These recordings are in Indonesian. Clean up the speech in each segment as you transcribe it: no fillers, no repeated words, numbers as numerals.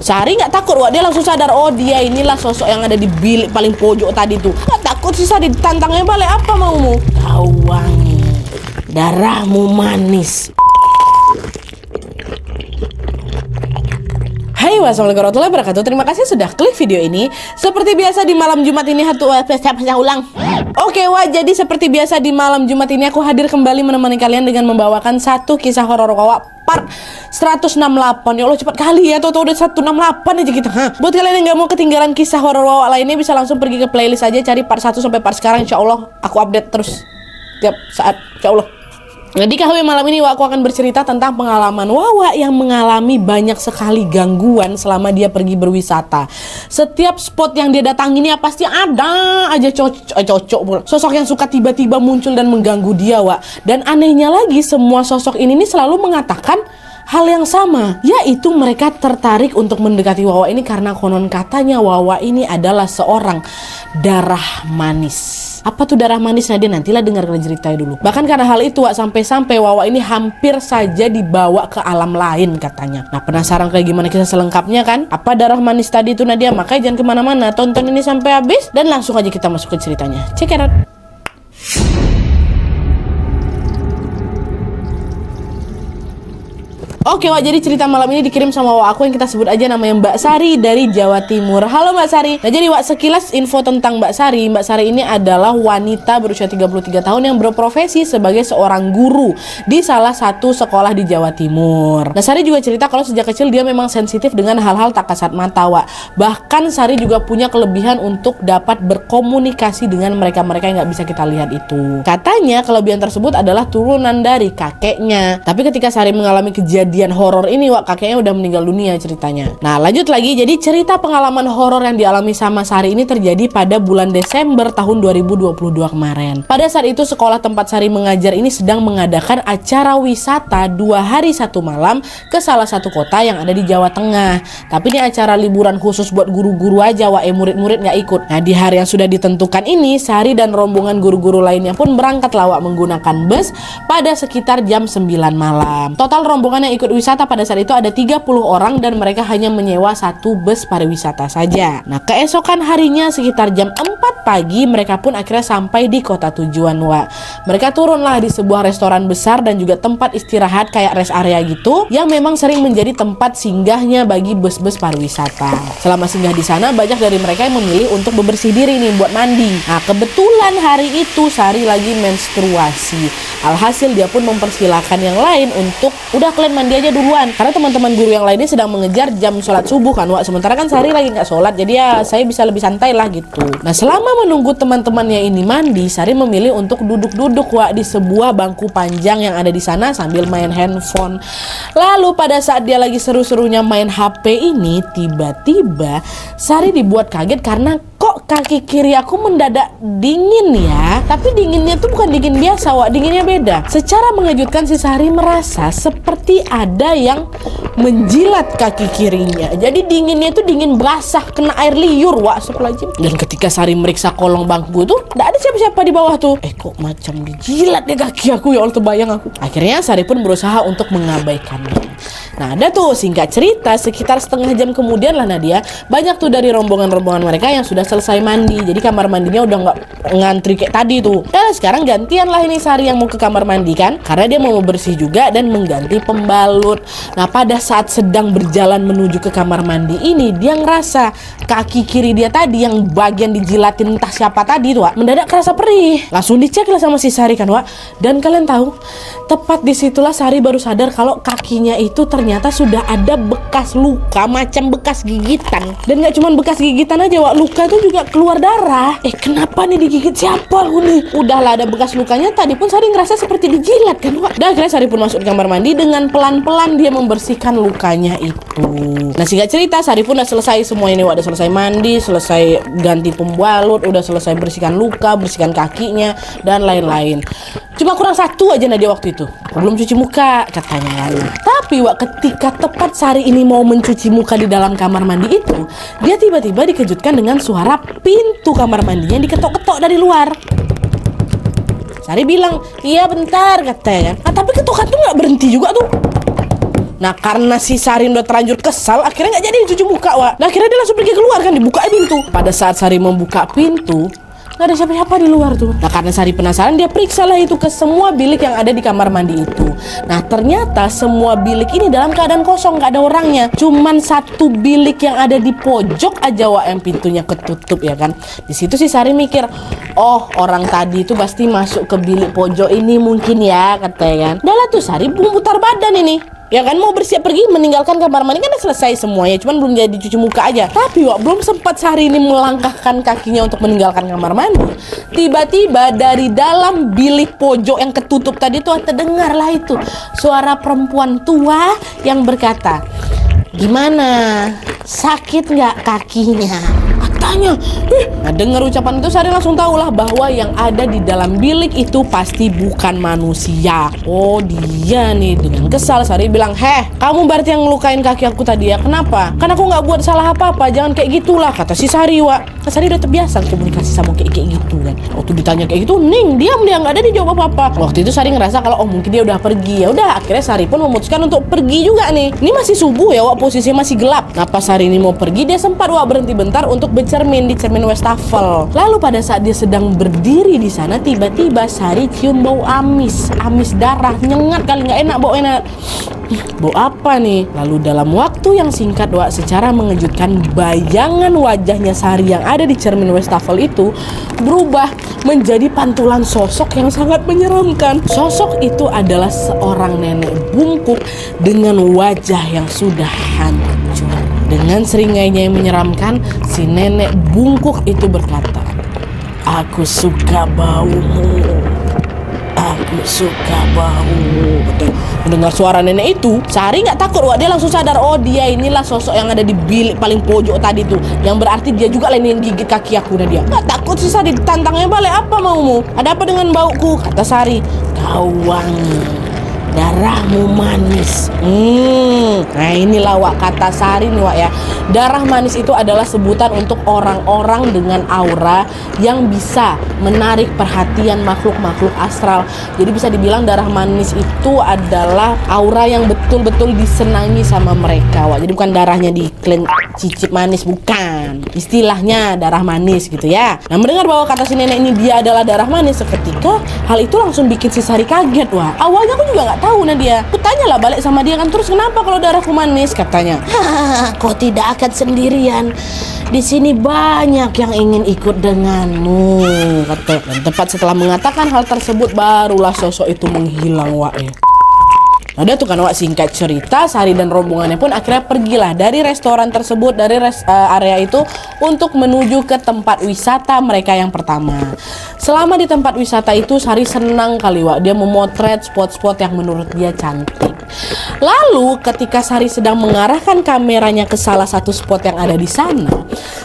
Sari nggak takut, wah dia langsung sadar, oh dia inilah sosok yang ada di bilik paling pojok tadi tuh. Nggak takut sih Sari, ditantangnya balik, apa maumu? Kau wangi, darahmu manis. Hai, wassalamualaikum warahmatullahi wabarakatuh. Terima kasih sudah klik video ini. Seperti biasa di malam Jumat ini ulang. Oke, wah, jadi seperti biasa di malam Jumat ini aku hadir kembali menemani kalian dengan membawakan satu kisah horor Wawa part 168. Ya Allah, cepat kali ya, tuh udah 168 aja kita. Buat kalian yang gak mau ketinggalan kisah horor Wawa lainnya, bisa langsung pergi ke playlist aja, cari part 1 sampai part sekarang. Insya Allah aku update terus tiap saat, insya Allah. Nah, di KHW malam ini aku akan bercerita tentang pengalaman Wawa yang mengalami banyak sekali gangguan selama dia pergi berwisata. Setiap spot yang dia datangin ya pasti ada aja cocok sosok yang suka tiba-tiba muncul dan mengganggu dia, Wak. Dan anehnya lagi, semua sosok ini nih selalu mengatakan hal yang sama, yaitu mereka tertarik untuk mendekati Wawa ini karena konon katanya Wawa ini adalah seorang darah manis. Apa tuh darah manis? Nadia nantilah dengarkan ceritanya dulu. Bahkan karena hal itu, Wak, sampai-sampai Wawa ini hampir saja dibawa ke alam lain katanya. Nah, penasaran kayak gimana kisah selengkapnya kan? Apa darah manis tadi itu, Nadia? Makanya jangan kemana-mana, tonton ini sampai habis dan langsung aja kita masuk ke ceritanya. Check it out. Oke, Wak, jadi cerita malam ini dikirim sama Wak aku yang kita sebut aja namanya Mbak Sari dari Jawa Timur. Halo Mbak Sari. Nah, jadi Wak, sekilas info tentang Mbak Sari. Mbak Sari ini adalah wanita berusia 33 tahun yang berprofesi sebagai seorang guru di salah satu sekolah di Jawa Timur. Nah, Sari juga cerita kalau sejak kecil dia memang sensitif dengan hal-hal tak kasat mata, Wak. Bahkan Sari juga punya kelebihan untuk dapat berkomunikasi dengan mereka-mereka yang nggak bisa kita lihat itu. Katanya kelebihan tersebut adalah turunan dari kakeknya. Tapi ketika Sari mengalami kejadian horor ini, Wak, kakeknya udah meninggal dunia ceritanya. Nah, lanjut lagi. Jadi cerita pengalaman horor yang dialami sama Sari ini terjadi pada bulan Desember tahun 2022 kemarin. Pada saat itu sekolah tempat Sari mengajar ini sedang mengadakan acara wisata 2 hari 1 malam ke salah satu kota yang ada di Jawa Tengah. Tapi ini acara liburan khusus buat guru-guru aja, Wak, murid-murid nggak ikut. Nah, di hari yang sudah ditentukan ini, Sari dan rombongan guru-guru lainnya pun berangkat, Wak, menggunakan bus pada sekitar jam 9 malam. Total rombongan yang ikut wisata pada saat itu ada 30 orang dan mereka hanya menyewa satu bus pariwisata saja. Nah, keesokan harinya sekitar jam 4 pagi mereka pun akhirnya sampai di kota tujuan, Wak. Mereka turunlah di sebuah restoran besar dan juga tempat istirahat kayak rest area gitu yang memang sering menjadi tempat singgahnya bagi bus-bus pariwisata. Selama singgah di sana, banyak dari mereka yang memilih untuk bebersih diri nih buat mandi. Nah, kebetulan hari itu Sari lagi menstruasi. Alhasil dia pun mempersilahkan yang lain untuk udah kalian mandi aja duluan, karena teman-teman guru yang lainnya sedang mengejar jam sholat subuh kan, Wak. Sementara kan Sari lagi nggak sholat, jadi ya saya bisa lebih santai lah gitu. Nah, selama menunggu teman-temannya ini mandi, Sari memilih untuk duduk-duduk, Wak, di sebuah bangku panjang yang ada di sana sambil main handphone. Lalu pada saat dia lagi seru-serunya main HP ini, tiba-tiba Sari dibuat kaget karena kok kaki kiri aku mendadak dingin ya. Tapi dinginnya tuh bukan dingin biasa, Wak, dinginnya beda. Secara mengejutkan si Sari merasa seperti ada yang menjilat kaki kirinya. Jadi dinginnya itu dingin basah, kena air liur, Wak, astagfirullahaladzim. Dan ketika Sari meriksa kolong bangku tuh nggak ada siapa-siapa di bawah tuh. Kok macam dijilat deh kaki aku, ya Allah, terbayang aku. Akhirnya Sari pun berusaha untuk mengabaikannya. Nah, ada tuh, singkat cerita, sekitar setengah jam kemudian lah, Nadia, banyak tuh dari rombongan-rombongan mereka yang sudah selesai mandi. Jadi kamar mandinya udah nggak ngantri kayak tadi tuh. Dan sekarang gantian lah ini Sari yang mau ke kamar mandi kan, karena dia mau bersih juga dan mengganti pembalut. Nah, pada saat sedang berjalan menuju ke kamar mandi ini, dia ngerasa kaki kiri dia tadi yang bagian dijilatin entah siapa tadi tuh, Wak, mendadak kerasa perih. Langsung dicek lah sama si Sari kan, Wak. Dan kalian tahu, tepat disitulah Sari baru sadar kalau kakinya itu ternyata sudah ada bekas luka macam bekas gigitan. Dan gak cuma bekas gigitan aja, Wak, luka itu juga keluar darah. Kenapa nih digigit siapa aku nih? Udahlah ada bekas lukanya, tadi pun Sari ngerasa seperti dijilat kan, Wak. Dan akhirnya Sari pun masuk ke kamar mandi dengan pelan-pelan dia membersihkan lukanya itu. Nah, singkat cerita, Sari pun udah selesai semua ini, Wak. Udah selesai mandi, selesai ganti pembalut, udah selesai bersihkan luka, bersihkan kakinya dan lain-lain. Cuma kurang satu aja Nadia waktu itu, belum cuci muka katanya lalu. Tapi, Wak, ketika tepat Sari ini mau mencuci muka di dalam kamar mandi itu, dia tiba-tiba dikejutkan dengan suara pintu kamar mandinya diketok-ketok dari luar. Sari bilang, iya bentar katanya. Nah, tapi ketukan tuh nggak berhenti juga tuh. Nah karena si Sari udah terlanjur kesal, akhirnya nggak jadi cuci muka, Wak. Nah akhirnya dia langsung pergi keluar kan, dibuka pintu. Pada saat Sari membuka pintu, nggak ada siapa-siapa di luar tuh. Nah karena Sari penasaran, dia periksa lah itu ke semua bilik yang ada di kamar mandi itu. Nah ternyata semua bilik ini dalam keadaan kosong, nggak ada orangnya. Cuman satu bilik yang ada di pojok aja, Wak, yang pintunya ketutup ya kan. Di situ si Sari mikir, oh orang tadi itu pasti masuk ke bilik pojok ini mungkin ya, katanya kan. Udah lah tuh Sari putar badan ini. Ya kan mau bersiap pergi meninggalkan kamar mandi, kan udah selesai semuanya, cuman belum jadi cuci muka aja. Tapi Wak, belum sempat Sari ini melangkahkan kakinya untuk meninggalkan kamar mandi, tiba-tiba dari dalam bilik pojok yang ketutup tadi tuh terdengarlah itu suara perempuan tua yang berkata, "Gimana? Sakit nggak kakinya?" Katanya. Nah dengar ucapan itu Sari langsung tahulah bahwa yang ada di dalam bilik itu pasti bukan manusia. Oh dia nih. Dengan kesal Sari bilang, kamu berarti yang ngelukain kaki aku tadi ya? Kenapa? Kan aku nggak buat salah apa-apa, jangan kayak gitulah, kata si Sari, Wak. Kan Sari udah terbiasa komunikasi sama kayak gitu kan. Waktu ditanya kayak gitu, Ning diam, dia nggak ada dijawab apa-apa. Waktu itu Sari ngerasa kalau mungkin dia udah pergi. Ya udah, akhirnya Sari pun memutuskan untuk pergi juga nih. Ini masih subuh ya, Wak, posisinya masih gelap. Nah pas Sari ini mau pergi, dia sempat, Wak, berhenti bentar untuk bercermin di cermin wastafel. Lalu pada saat dia sedang berdiri di sana, tiba-tiba Sari cium bau amis darah, nyengat kali, nggak enak bau enak. Bau apa nih? Lalu dalam waktu yang singkat, Wak, secara mengejutkan bayangan wajahnya Sari yang ada di cermin wastafel itu berubah menjadi pantulan sosok yang sangat menyeramkan. Sosok itu adalah seorang nenek bungkuk dengan wajah yang sudah hancur. Dengan seringainya yang menyeramkan, si nenek bungkuk itu berkata, "Aku suka baumu. Aku suka baumu." Mendengar suara nenek itu, Sari nggak takut, Wak. Dia langsung sadar, oh dia inilah sosok yang ada di bilik paling pojok tadi tuh. Yang berarti dia juga yang gigit kaki aku. Nah dia nggak takut sih Sari, ditantangnya balik. Apa maumu? Ada apa dengan bauku? Kata Sari, "Kau wangi. Darahmu manis." Nah inilah, Wak, kata Sari nih, Wak, ya. Darah manis itu adalah sebutan untuk orang-orang dengan aura yang bisa menarik perhatian makhluk-makhluk astral. Jadi bisa dibilang darah manis itu adalah aura yang betul-betul disenangi sama mereka, Wak. Jadi bukan darahnya diklaim cicip manis, bukan. Istilahnya darah manis gitu ya. Nah mendengar bahwa kata si nenek ini dia adalah darah manis, seketika hal itu langsung bikin si Sari kaget, Wak. Awalnya aku juga nggak tahu Nadia. Aku tanyalah balik sama dia kan, terus kenapa kalau darahku manis, katanya. Kau tidak akan sendirian. Di sini banyak yang ingin ikut denganmu, kata. Dan tepat setelah mengatakan hal tersebut, barulah sosok itu menghilang, Wak. Ada tuh kan, Wak, singkat cerita Sari dan rombongannya pun akhirnya pergilah dari restoran tersebut, dari area itu untuk menuju ke tempat wisata mereka yang pertama. Selama di tempat wisata itu Sari senang kali, Wak. Dia memotret spot-spot yang menurut dia cantik. Lalu ketika Sari sedang mengarahkan kameranya ke salah satu spot yang ada di sana,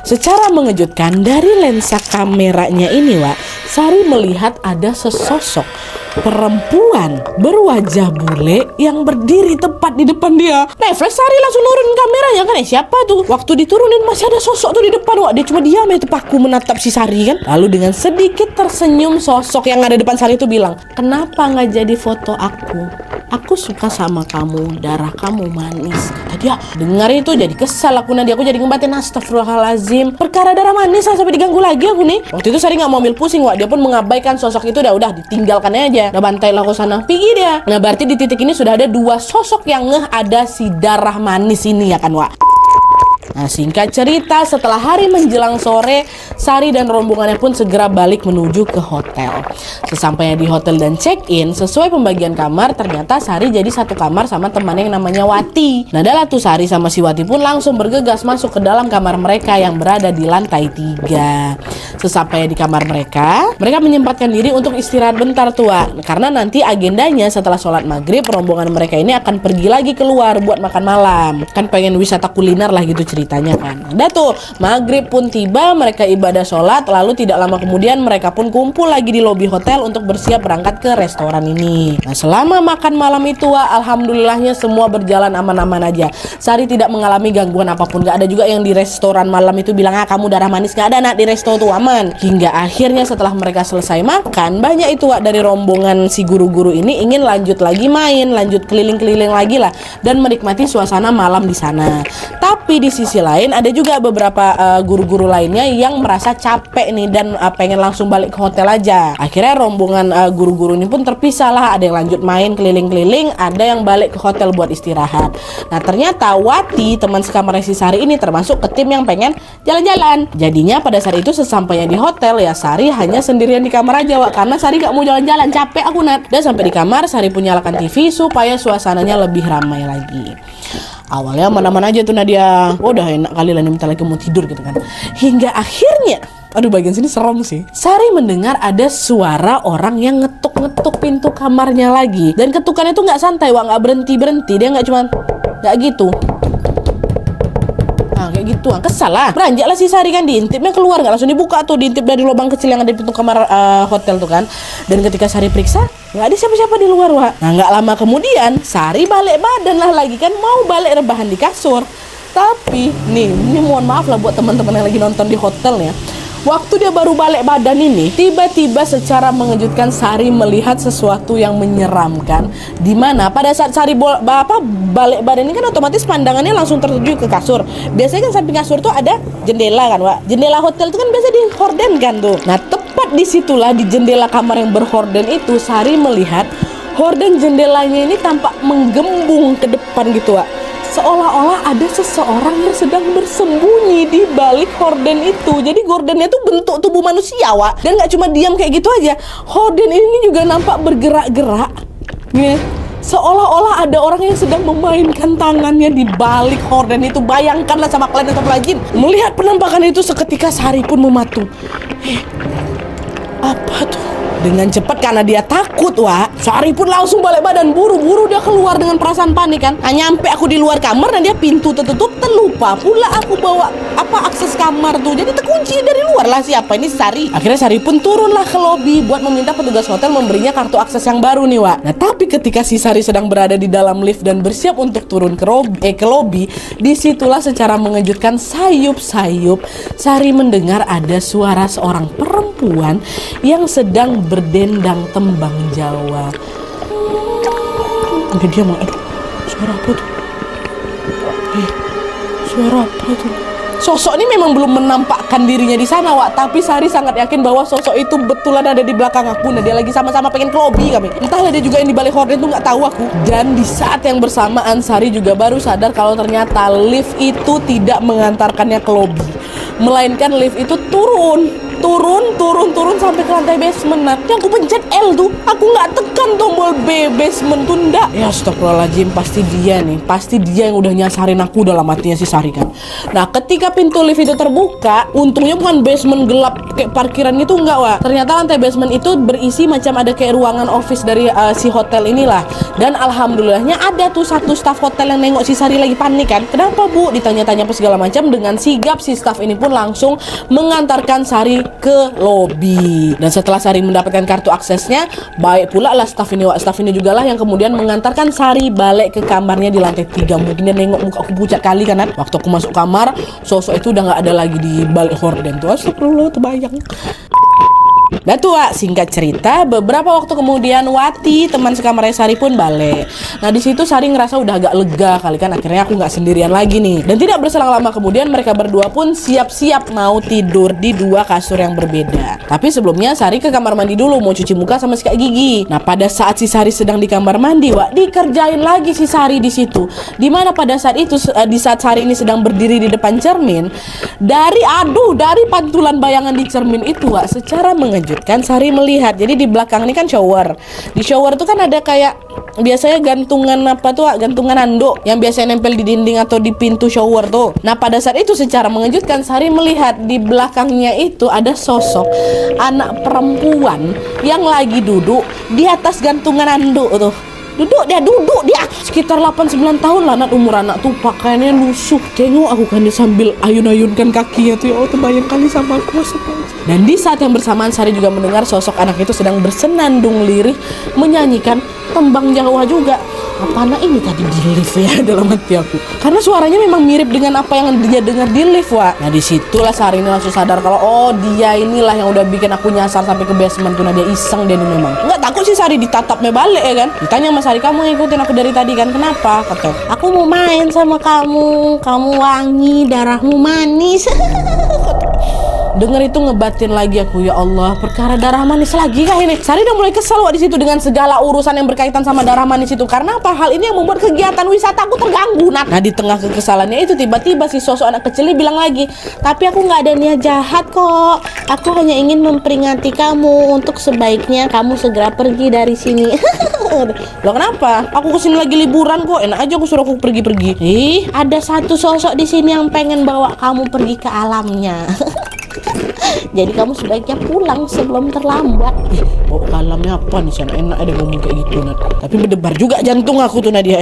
secara mengejutkan dari lensa kameranya ini, Wak, Sari melihat ada sesosok perempuan berwajah bule yang berdiri tepat di depan dia. Refleks Sari langsung nurunin kameranya kan, siapa tuh? Waktu diturunin masih ada sosok tuh di depan, Wak. Dia cuma diam itu paku menatap si Sari kan. Lalu dengan sedikit tersenyum, sosok yang ada depan Sari itu bilang, "Kenapa nggak jadi foto aku? Aku suka sama kamu, darah kamu manis." Kata dia. Dengar itu jadi kesal aku, Nadia. Aku jadi ngebatin, astagfirullahalazim. Perkara darah manis sampai diganggu lagi aku nih. Waktu itu Sari nggak mau ambil pusing, Wak. Dia pun mengabaikan sosok itu, udah ditinggalkan aja. Udah bantailah ke sana, pergi dia. Nah berarti di titik ini sudah ada dua sosok yang ngeh ada si darah manis ini ya kan, Wak. Nah singkat cerita, setelah hari menjelang sore, Sari dan rombongannya pun segera balik menuju ke hotel. Sesampainya di hotel dan check-in, sesuai pembagian kamar, ternyata Sari jadi satu kamar sama temannya yang namanya Wati. Nah adalah tuh Sari sama si Wati pun langsung bergegas masuk ke dalam kamar mereka yang berada di lantai 3. Sesampainya di kamar mereka menyempatkan diri untuk istirahat bentar tuh, Wak. Karena nanti agendanya setelah sholat maghrib, rombongan mereka ini akan pergi lagi keluar buat makan malam. Kan pengen wisata kuliner lah gitu ceritanya kan. Udah tuh, maghrib pun tiba, mereka ibadah sholat, lalu tidak lama kemudian mereka pun kumpul lagi di lobi hotel untuk bersiap berangkat ke restoran ini. Nah, selama makan malam itu, alhamdulillahnya semua berjalan aman-aman aja. Sari tidak mengalami gangguan apapun, gak ada juga yang di restoran malam itu bilang, kamu darah manis, gak ada nak, di resto tuh aman. Hingga akhirnya setelah mereka selesai makan, banyak itu dari rombongan si guru-guru ini ingin lanjut lagi main, lanjut keliling-keliling lagi lah, dan menikmati suasana malam di sana. Tapi di sisi lain ada juga beberapa guru-guru lainnya yang merasa capek nih dan pengen langsung balik ke hotel aja. Akhirnya rombongan guru-guru ini pun terpisah lah, ada yang lanjut main keliling-keliling, ada yang balik ke hotel buat istirahat. Nah, ternyata Wati, teman sekamarnya si Sari ini termasuk ke tim yang pengen jalan-jalan. Jadinya pada saat itu sesampainya di hotel ya, Sari hanya sendirian di kamar aja, karena Sari gak mau jalan-jalan, capek aku Nat. Dan sampai di kamar, Sari pun nyalakan TV supaya suasananya lebih ramai lagi. Awalnya mana-mana aja tuh Nadia, udah enak kali lah nih, bentar lagi mau tidur gitu kan. Hingga akhirnya, aduh bagian sini serem sih, Sari mendengar ada suara orang yang ngetuk-ngetuk pintu kamarnya lagi. Dan ketukannya tuh gak santai, gak berhenti-berhenti. Dia gak cuman, gak gitu, kayak gitu, kesal lah. Beranjak lah si Sari kan, diintipnya keluar, nggak langsung dibuka tuh, diintip dari lubang kecil yang ada di pintu kamar hotel tuh kan. Dan ketika Sari periksa, nggak ada siapa-siapa di luar, Wak. Nah, nggak lama kemudian Sari balik badan lah lagi kan, mau balik rebahan di kasur. Tapi ini mohon maaf lah buat teman-teman yang lagi nonton di hotel ya. Waktu dia baru balik badan ini, tiba-tiba secara mengejutkan Sari melihat sesuatu yang menyeramkan. Dimana pada saat Sari balik badan ini kan otomatis pandangannya langsung tertuju ke kasur. Biasanya kan samping kasur tuh ada jendela kan, Wak. Jendela hotel tuh kan biasa dihorden kan tuh. Nah, tepat disitulah di jendela kamar yang berhorden itu, Sari melihat horden jendelanya ini tampak menggembung ke depan gitu, Wak. Seolah-olah ada seseorang yang sedang bersembunyi di balik horden itu. Jadi gordennya tuh bentuk tubuh manusia, Wak. Dan gak cuma diam kayak gitu aja, horden ini juga nampak bergerak-gerak nih. Seolah-olah ada orang yang sedang memainkan tangannya di balik horden itu. Bayangkanlah sama kalian yang lagi melihat penampakan itu, seketika Sari pun mematung. Apa tuh? Dengan cepat karena dia takut, Wak, Sari pun langsung balik badan, buru-buru dia keluar dengan perasaan panik kan. Nyampe aku di luar kamar dan dia pintu tertutup, terlupa pula aku bawa akses kamar tuh. Jadi terkunci dari luar lah, siapa ini Sari. Akhirnya Sari pun turunlah ke lobi buat meminta petugas hotel memberinya kartu akses yang baru nih, Wak. Nah, tapi ketika si Sari sedang berada di dalam lift dan bersiap untuk turun ke lobi, disitulah secara mengejutkan sayup-sayup Sari mendengar ada suara seorang perempuan yang sedang berdendang tembang Jawa. Udah diam, aduh, suara apa tuh? Suara apa tuh? Sosok ini memang belum menampakkan dirinya di sana, Wak, tapi Sari sangat yakin bahwa sosok itu betulan ada di belakang aku. Nah, dia lagi sama-sama pengen ke lobby kami. Entahlah dia juga yang di balik horden tuh, nggak tahu aku. Dan di saat yang bersamaan Sari juga baru sadar kalau ternyata lift itu tidak mengantarkannya ke lobby, melainkan lift itu turun sampai ke lantai basement. Nah, yang aku pencet L tuh, aku nggak tekan tombol B basement tuh, ndak. Ya astagfirullahaladzim, pasti dia yang udah nyasarin aku dalam hatinya si Sari kan. Nah, ketika pintu lift itu terbuka, untungnya bukan basement gelap kayak parkiran gitu, enggak, Wak. Ternyata lantai basement itu berisi macam ada kayak ruangan office dari si hotel inilah. Dan alhamdulillahnya ada tuh satu staf hotel yang nengok si Sari lagi panik kan. Kenapa, Bu? Ditanya-tanya apa segala macam. Dengan sigap si staf ini pun langsung mengantarkan Sari ke lobby. Dan setelah Sari mendapatkan kartu aksesnya, baik pula lah staf ini, Wak. Staf ini juga lah yang kemudian mengantarkan Sari balik ke kamarnya di lantai 3. Mungkin dia nengok muka aku pucat kali kan. Waktu aku masuk kamar, sosok itu udah gak ada lagi di balik horden tuh. Astagfirullah, terbayang. Nah tuh, Wak, singkat cerita, beberapa waktu kemudian Wati, teman sekamarnya Sari pun balik. Nah, di situ Sari ngerasa udah agak lega kali kan, akhirnya aku nggak sendirian lagi nih. Dan tidak berselang lama kemudian mereka berdua pun siap-siap mau tidur di dua kasur yang berbeda. Tapi sebelumnya Sari ke kamar mandi dulu mau cuci muka sama sikat gigi. Nah, pada saat si Sari sedang di kamar mandi, Wak, dikerjain lagi si Sari di situ. Dimana pada saat itu, di saat Sari ini sedang berdiri di depan cermin, dari pantulan bayangan di cermin itu, Wak, secara mengejutkan Sari melihat. Jadi di belakang ini kan shower. Di shower tuh kan ada kayak biasanya gantungan gantungan handuk yang biasanya nempel di dinding atau di pintu shower tuh. Nah, pada saat itu secara mengejutkan Sari melihat di belakangnya itu ada sosok anak perempuan yang lagi duduk di atas gantungan handuk tuh. duduk dia. Sekitar 8-9 tahun lah Nat umur anak tuh, pakaiannya lusuh. Tengok aku kan dia sambil ayun-ayunkan kakinya tuh, ya Allah terbayang kali sama aku. Dan di saat yang bersamaan Sari juga mendengar sosok anak itu sedang bersenandung lirih menyanyikan tembang Jawa juga. Apa anak ini tadi di lift ya dalam hati aku, karena suaranya memang mirip dengan apa yang dia dengar di lift, Wak. Nah disitulah Sari ini langsung sadar kalau oh dia inilah yang udah bikin aku nyasar sampai ke basement tuh. Nah dia iseng dia ini memang. Nggak takut sih Sari ditatapnya balik ya kan. Ditanya sama Sari, kamu ngikutin aku dari tadi kan, kenapa? Kata, aku mau main sama kamu wangi, darahmu manis. Dengar itu ngebatin lagi aku, ya Allah, perkara darah manis lagi kah ini? Sari udah mulai kesal di situ dengan segala urusan yang berkaitan sama darah manis itu. Karena apa? Hal ini yang membuat kegiatan wisata aku terganggu, Nat. Nah di tengah kekesalannya itu tiba-tiba si sosok anak kecil ini bilang lagi, tapi aku nggak ada niat jahat kok. Aku hanya ingin memperingati kamu untuk sebaiknya kamu segera pergi dari sini. Loh kenapa? Aku kesini lagi liburan kok, enak aja aku suruh aku pergi-pergi. Ada satu sosok di sini yang pengen bawa kamu pergi ke alamnya. Jadi kamu sebaiknya pulang sebelum terlambat. Oh kalamnya apa nih, sana enak ada ngomong kayak gitu Nat. Tapi berdebar juga jantung aku tuh Nadia.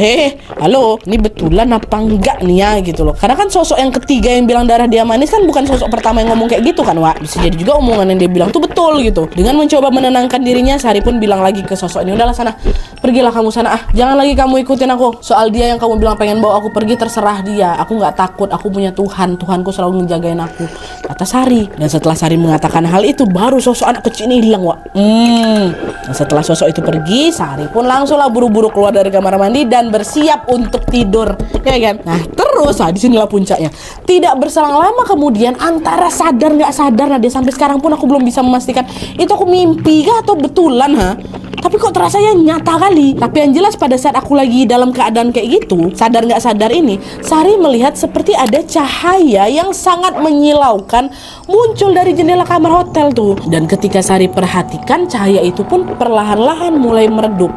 Halo, ini betulan apa enggak nih ya gitu loh. Karena kan sosok yang ketiga yang bilang darah dia manis kan bukan sosok pertama yang ngomong kayak gitu kan, Wak. Bisa jadi juga omongan yang dia bilang tuh betul gitu. Dengan mencoba menenangkan dirinya, Sari pun bilang lagi ke sosok ini, udahlah sana, pergilah kamu sana, jangan lagi kamu ikutin aku. Soal dia yang kamu bilang pengen bawa aku pergi, terserah dia. Aku nggak takut, aku punya Tuhan, Tuhanku selalu ngejagain aku, kata Sari. Dan setelah Sari mengatakan hal itu, baru sosok anak kecil ini hilang, Wak. Dan setelah sosok itu pergi, Sari pun langsunglah buru-buru keluar dari kamar mandi dan bersiap untuk tidur, ya kan? Nah terus, disinilah puncaknya. Tidak berselang lama kemudian, antara sadar nggak sadar, nah dia sampai sekarang pun aku belum bisa memastikan itu aku mimpi kah atau betulan, tapi kok terasa ya nyata kali. Tapi yang jelas pada saat aku lagi dalam keadaan kayak gitu, sadar nggak sadar ini, Sari melihat seperti ada cahaya yang sangat menyilaukan muncul dari jendela kamar hotel tuh. Dan ketika Sari perhatikan, cahaya itu pun perlahan-lahan mulai meredup.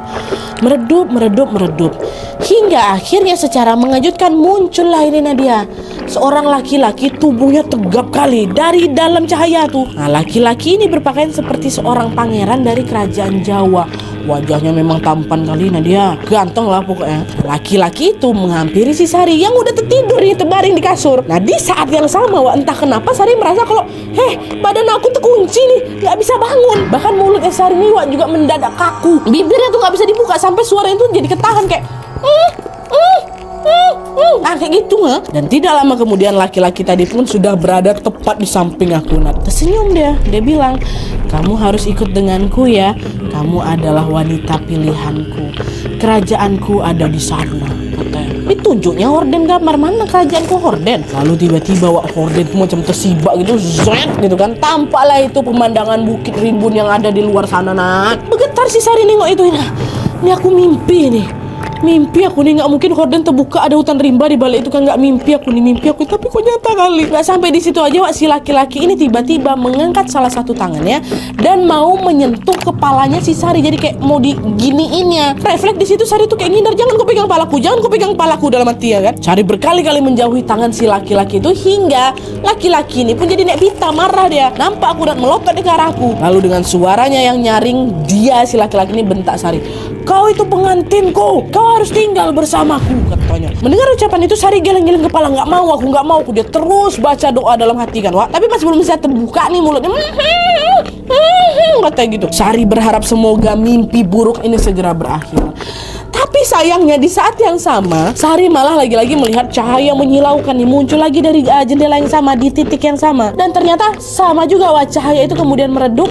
Hingga akhirnya secara mengejutkan muncullah ini Nadia, seorang laki-laki, tubuhnya tegap kali dari dalam cahaya tuh. Nah laki-laki ini berpakaian seperti seorang pangeran dari kerajaan Jawa. Wajahnya memang tampan kali Nadia, ganteng lah pokoknya. Laki-laki itu menghampiri si Sari yang udah tertidur nih terbaring di kasur. Nah di saat yang sama, Wak, entah kenapa Sari merasa kalau badan aku terkunci nih, nggak bisa bangun. Bahkan mulutnya Sari nih, Wak, juga mendadak kaku. Bibirnya tuh nggak bisa dibuka sampai suara itu jadi ketahan kayak kayak gitu. Dan tidak lama kemudian laki-laki tadi pun sudah berada tepat di samping aku. Nah tersenyum dia bilang, kamu harus ikut denganku ya, kamu adalah wanita pilihanku, kerajaanku ada di sana, katanya. Ditunjuknya horden gambar, mana kerajaanku horden. Lalu tiba-tiba Wak, horden itu macam tersibak gitu, zet gitu kan. Tampaklah itu pemandangan Bukit Rimbun yang ada di luar sana. Nah bergetar si Sari nengok itu. Ini aku mimpi nih. Mimpi aku nih, nggak mungkin horden terbuka ada hutan rimba di balik itu kan, nggak mimpi aku, tapi kok nyata kali. Nggak sampai di situ aja, Wak, si laki-laki ini tiba-tiba mengangkat salah satu tangannya dan mau menyentuh kepalanya si Sari, jadi kayak mau diginiinnya. Refleks di situ Sari tuh kayak ngindar, jangan kau pegang kepalaku dalam hati ya kan. Sari berkali-kali menjauhi tangan si laki-laki itu hingga laki-laki ini pun jadi nek pita, marah dia. Nampak aku dan melotot ke arahku. Lalu dengan suaranya yang nyaring, dia si laki-laki ini bentak Sari, kau itu pengantinku, kau harus tinggal bersamaku, katanya. Mendengar ucapan itu Sari geleng-geleng kepala, nggak mau aku. Dia terus baca doa dalam hati kan, Wak. Tapi masih belum bisa terbuka nih mulutnya, katanya gitu. Sari berharap semoga mimpi buruk ini segera berakhir. Tapi sayangnya di saat yang sama, Sari malah lagi-lagi melihat cahaya menyilaukan nih muncul lagi dari jendela yang sama di titik yang sama. Dan ternyata sama juga, Wak, cahaya itu kemudian meredup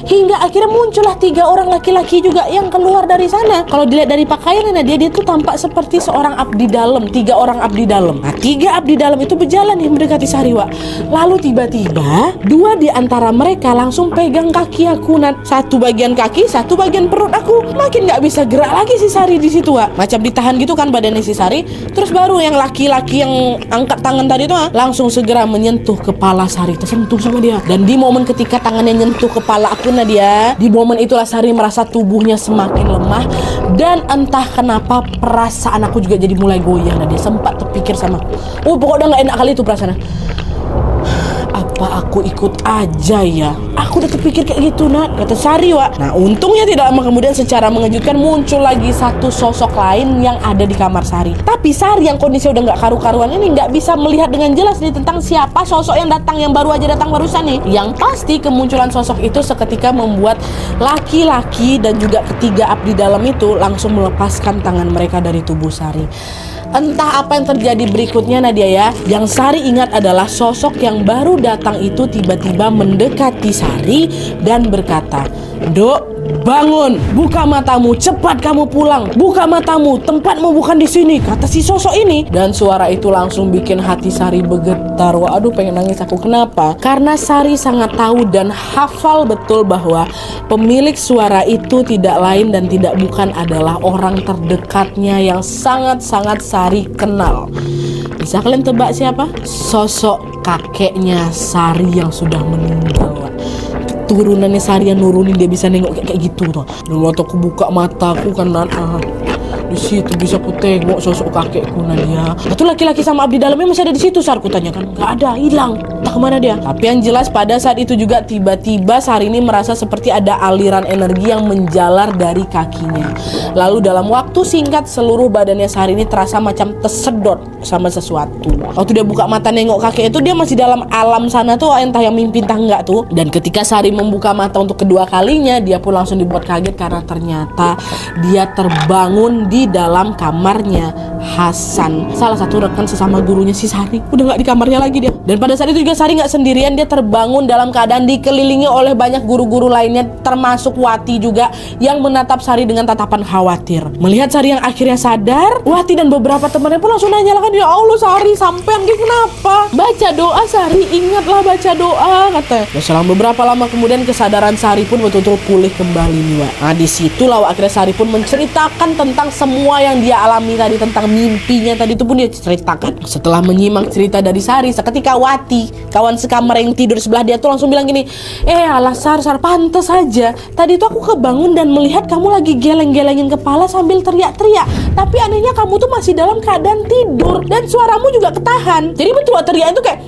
hingga akhirnya muncullah 3 orang laki-laki juga yang keluar dari sana. Kalau dilihat dari pakaiannya dia tuh tampak seperti seorang abdi dalam, 3 orang abdi dalam. Nah 3 abdi dalam itu berjalan nih mendekati Sari, Wak. Lalu tiba-tiba 2 di antara mereka langsung pegang kaki aku, Nat. Satu bagian kaki, satu bagian perut aku. Makin nggak bisa gerak lagi si Sari di situ, Wak. Macam ditahan gitu kan badannya si Sari. Terus baru yang laki-laki yang angkat tangan tadi tuh langsung segera menyentuh kepala Sari, tersentuh sama dia. Dan di momen ketika tangannya nyentuh kepala aku Nadia, di momen itulah Sari merasa tubuhnya semakin lemah. Dan entah kenapa perasaan aku juga jadi mulai goyah. Nadia sempat terpikir sama aku, pokoknya udah gak enak kali itu perasaannya. Apa Apa aku ikut aja ya? Aku udah terpikir kayak gitu, Nat, kata Sari, Wak. Nah, untungnya tidak lama kemudian secara mengejutkan muncul lagi satu sosok lain yang ada di kamar Sari. Tapi Sari yang kondisi udah nggak karu-karuan ini nggak bisa melihat dengan jelas nih tentang siapa sosok yang datang, yang baru aja datang barusan nih. Yang pasti kemunculan sosok itu seketika membuat laki-laki dan juga ketiga abdi dalam itu langsung melepaskan tangan mereka dari tubuh Sari. Entah apa yang terjadi berikutnya, Nadia ya. Yang Sari ingat adalah sosok yang baru datang itu tiba-tiba mendekati Sari dan berkata, "Dok, bangun, buka matamu, cepat kamu pulang. Buka matamu, tempatmu bukan di sini," kata si sosok ini. Dan suara itu langsung bikin hati Sari bergetar. Waduh, pengen nangis aku. Kenapa? Karena Sari sangat tahu dan hafal betul bahwa pemilik suara itu tidak lain dan tidak bukan adalah orang terdekatnya yang sangat-sangat Sari kenal. Bisa kalian tebak siapa? Sosok kakeknya Sari yang sudah meninggal. Turunannya Sari yang nurunin dia bisa nengok kayak gitu tuh. Dan waktu aku buka mataku kan, di situ bisa aku tengok sosok kakekku, Nadia. Itu laki-laki sama abdi dalamnya masih ada di situ, Sar, ku tanyakan. Gak ada, hilang. Entah kemana dia. Tapi yang jelas pada saat itu juga tiba-tiba Sari ini merasa seperti ada aliran energi yang menjalar dari kakinya. Lalu dalam waktu singkat seluruh badannya Sari ini terasa macam tersedot sama sesuatu. Waktu dia buka mata nengok kakek itu, dia masih dalam alam sana tuh, entah yang mimpi entah enggak tuh. Dan ketika Sari membuka mata untuk kedua kalinya, dia pun langsung dibuat kaget karena ternyata dia terbangun di dalam kamarnya Hasan, salah satu rekan sesama gurunya si Sari. Udah gak di kamarnya lagi dia. Dan pada saat itu juga Sari gak sendirian, dia terbangun dalam keadaan dikelilingi oleh banyak guru-guru lainnya, termasuk Wati juga yang menatap Sari dengan tatapan khawatir. Melihat Sari yang akhirnya sadar, Wati dan beberapa temannya pun langsung nanya lah kan, "Ya Allah Sari, sampean dia kenapa?" "Baca doa Sari, ingatlah baca doa," katanya. Dan selang beberapa lama kemudian kesadaran Sari pun betul-betul pulih kembali nih, Wak. Nah disitulah akhirnya Sari pun menceritakan tentang semua yang dia alami tadi, tentang mimpinya tadi itu pun dia ceritakan. Setelah menyimak cerita dari Sari, seketika Wati, kawan sekamar yang tidur sebelah dia tuh langsung bilang gini, alah Sar, pantes aja tadi tuh aku kebangun dan melihat kamu lagi geleng-gelengin kepala sambil teriak-teriak. Tapi anehnya kamu tuh masih dalam keadaan tidur dan suaramu juga ketahan. Jadi betul teriak itu kayak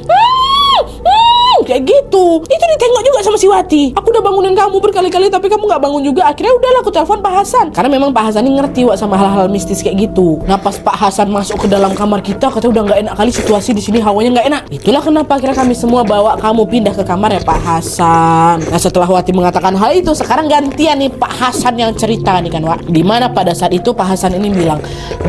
kayak gitu. Itu ditengok juga sama si Wati. "Aku udah bangunin kamu berkali-kali tapi kamu gak bangun juga." Akhirnya udahlah aku telepon Pak Hasan. Karena memang Pak Hasan ini ngerti Wak sama hal-hal mistis kayak gitu. Nah pas Pak Hasan masuk ke dalam kamar kita, katanya udah gak enak kali situasi di sini, hawanya gak enak. Itulah kenapa akhirnya kami semua bawa kamu pindah ke kamar ya Pak Hasan. Nah setelah Wati mengatakan hal itu, sekarang gantian nih Pak Hasan yang cerita nih kan, Wak. Dimana pada saat itu Pak Hasan ini bilang,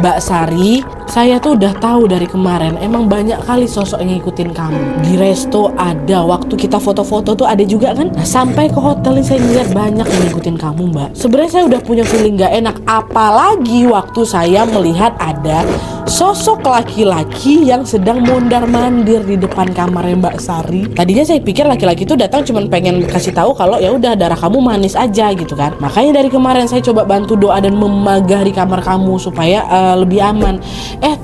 "Mbak Sari, saya tuh udah tahu dari kemarin emang banyak kali sosok yang ngikutin kamu. Di resto ada, waktu kita foto-foto tuh ada juga kan. Nah sampai ke hotel ini saya ngeliat banyak yang ngikutin kamu, Mbak. Sebenarnya saya udah punya feeling gak enak, apalagi waktu saya melihat ada sosok laki-laki yang sedang mondar-mandir di depan kamarnya Mbak Sari. Tadinya saya pikir laki-laki itu datang cuman pengen kasih tahu kalau ya udah darah kamu manis aja gitu kan. Makanya dari kemarin saya coba bantu doa dan memagari kamar kamu supaya lebih aman.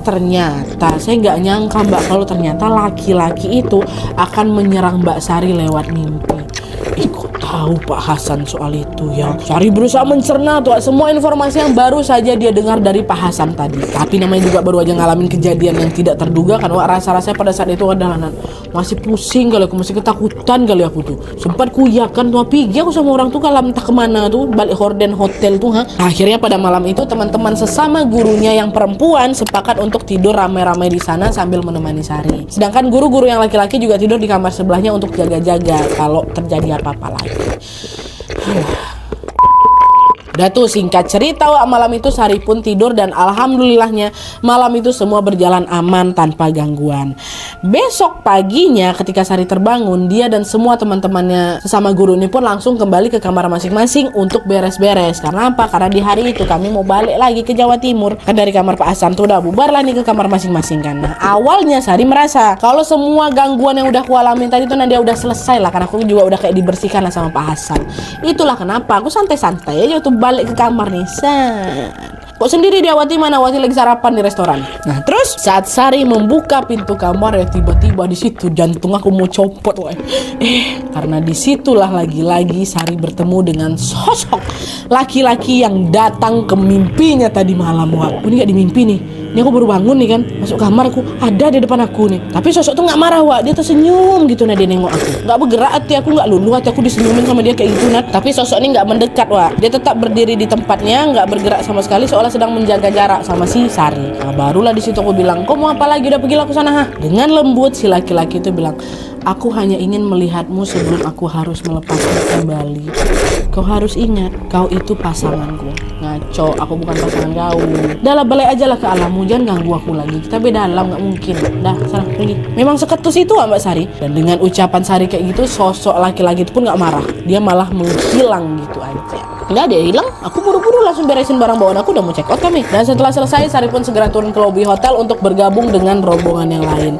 Ternyata saya nggak nyangka Mbak kalau ternyata laki-laki itu akan menyerang Mbak Sari lewat mimpi." Kok tahu Pak Hasan soal itu ya? Sari berusaha mencerna tuh semua informasi yang baru saja dia dengar dari Pak Hasan tadi. Tapi namanya juga baru aja ngalamin kejadian yang tidak terduga kan, Wak. Rasa-rasanya pada saat itu adalah masih pusing kali aku, masih ketakutan kali aku tuh. Sempat kuyakan tuh pergi aku sama orang tuh kalau entah kemana tuh, balik horden hotel tuh. Akhirnya pada malam itu teman-teman sesama gurunya yang perempuan sepakat untuk tidur ramai-ramai di sana sambil menemani Sari. Sedangkan guru-guru yang laki-laki juga tidur di kamar sebelahnya untuk jaga-jaga kalau terjadi apa-apa lagi. Udah tuh singkat cerita, Wak, malam itu Sari pun tidur dan alhamdulillahnya malam itu semua berjalan aman tanpa gangguan. Besok paginya ketika Sari terbangun, dia dan semua teman-temannya sesama guru ini pun langsung kembali ke kamar masing-masing untuk beres-beres. Karena apa? Karena di hari itu kami mau balik lagi ke Jawa Timur. Kan dari kamar Pak Hasan tuh udah bubar lah nih ke kamar masing-masing kan. Nah awalnya Sari merasa kalau semua gangguan yang udah aku alamin tadi tuh dia udah selesai lah, karena aku juga udah kayak dibersihkan lah sama Pak Hasan. Itulah kenapa aku santai-santai aja tuh balik ke kamar nih. Kok sendiri dia? Wati mana? Wati lagi sarapan di restoran. Nah terus saat Sari membuka pintu kamar ya tiba-tiba di situ jantung aku mau copot woy. Karena disitulah lagi-lagi Sari bertemu dengan sosok laki-laki yang datang ke mimpinya tadi malam. Wah, ini gak di mimpi nih. Ini aku baru bangun nih kan, masuk kamar aku ada di depan aku nih. Tapi sosok tuh nggak marah Wak, dia tersenyum gitu. Nah dia nengok aku, nggak bergerak hati aku, nggak luluh hati aku disenyumin sama dia kayak gitu Nat. Tapi sosok ini nggak mendekat Wak, dia tetap berdiri di tempatnya, nggak bergerak sama sekali, seolah sedang menjaga jarak sama si Sari. Nah barulah di situ aku bilang, kau mau apa lagi? Udah pergi lah ke sana ha. Dengan lembut si laki-laki itu bilang, aku hanya ingin melihatmu sebelum aku harus melepasmu kembali. Kau harus ingat, kau itu pasanganku. Ngaco, aku bukan pasangan kau. Dah lah, balik aja lah ke alammu, jangan ganggu aku lagi. Kita beda alam, nggak mungkin. Dah, sana pergi. Memang seketus itu Mbak Sari. Dan dengan ucapan Sari kayak gitu, sosok laki-laki itu pun nggak marah. Dia malah menghilang gitu aja. Enggak, dia hilang. Aku buru-buru langsung beresin barang bawaan aku, udah mau check out kami. Dan setelah selesai, Sari pun segera turun ke lobi hotel untuk bergabung dengan rombongan yang lain.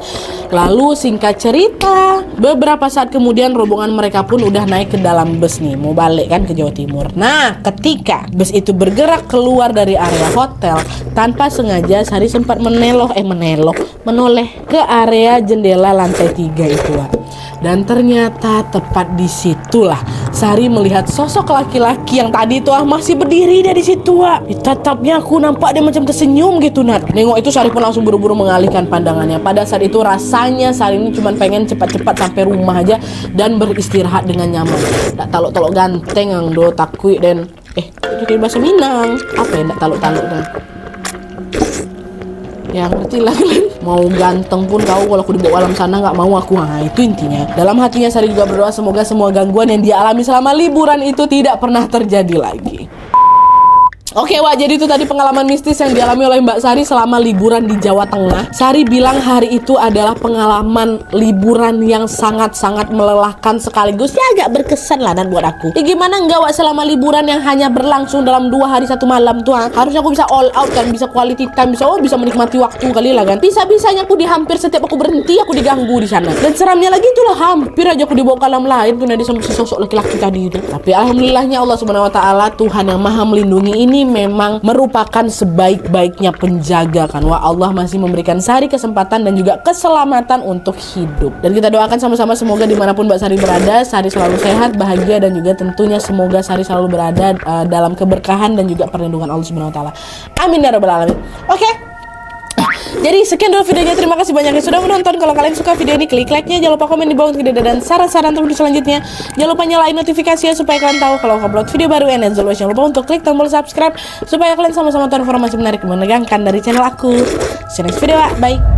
Lalu singkat cerita, beberapa saat kemudian rombongan mereka pun udah naik ke dalam bus nih, mau balik kan ke Jawa Timur. Nah, ketika bus itu bergerak keluar dari area hotel, tanpa sengaja Sari sempat menoleh ke area jendela lantai 3 itu lah. Dan ternyata tepat disitulah Sari melihat sosok laki-laki yang tadi itu masih berdiri dari situ Tatapnya aku nampak dia macam tersenyum gitu Nat. Nengok itu Sari pun langsung buru-buru mengalihkan pandangannya. Pada saat itu rasanya Sari ini cuma pengen cepat-cepat sampai rumah aja dan beristirahat dengan nyaman. Tak taluk-taluk ganteng yang do takui dan itu kayak bahasa Minang. Apa ya tak taluk-taluk dan ya ngerti lah kalian. Mau ganteng pun kau kalau aku dibawa alam sana nggak mau aku. Nah itu intinya. Dalam hatinya Sari juga berdoa semoga semua gangguan yang dia alami selama liburan itu tidak pernah terjadi lagi. Oke Wak, jadi itu tadi pengalaman mistis yang dialami oleh Mbak Sari selama liburan di Jawa Tengah. Sari bilang hari itu adalah pengalaman liburan yang sangat-sangat melelahkan sekaligus ya agak berkesan lah dan buat aku. Ya gimana enggak Wak, selama liburan yang hanya berlangsung dalam 2 hari 1 malam tuh harusnya aku bisa all out kan, bisa quality time, bisa menikmati waktu kali lah kan. Bisa-bisanya aku hampir setiap aku berhenti aku diganggu di sana. Dan seramnya lagi itulah hampir aja aku dibawa ke alam lain tuh dari sama si sosok laki-laki tadi itu. Tapi alhamdulillahnya Allah Subhanahu wa taala, Tuhan yang Maha melindungi ini memang merupakan sebaik-baiknya penjaga kan. Wah, Allah masih memberikan Sari kesempatan dan juga keselamatan untuk hidup. Dan kita doakan sama-sama semoga dimanapun Mbak Sari berada, Sari selalu sehat, bahagia, dan juga tentunya semoga Sari selalu berada dalam keberkahan dan juga perlindungan Allah Subhanahu wa taala. Amin ya rabbal alamin. Oke. Jadi sekian dulu videonya, terima kasih banyak yang sudah menonton. Kalau kalian suka video ini, klik like-nya, jangan lupa komen di bawah untuk ide dan saran-saran untuk video selanjutnya. Jangan lupa nyalain notifikasinya supaya kalian tahu kalau aku upload video baru. And as always, jangan lupa untuk klik tombol subscribe supaya kalian sama-sama tahu informasi menarik menegangkan dari channel aku. See you next video, bye.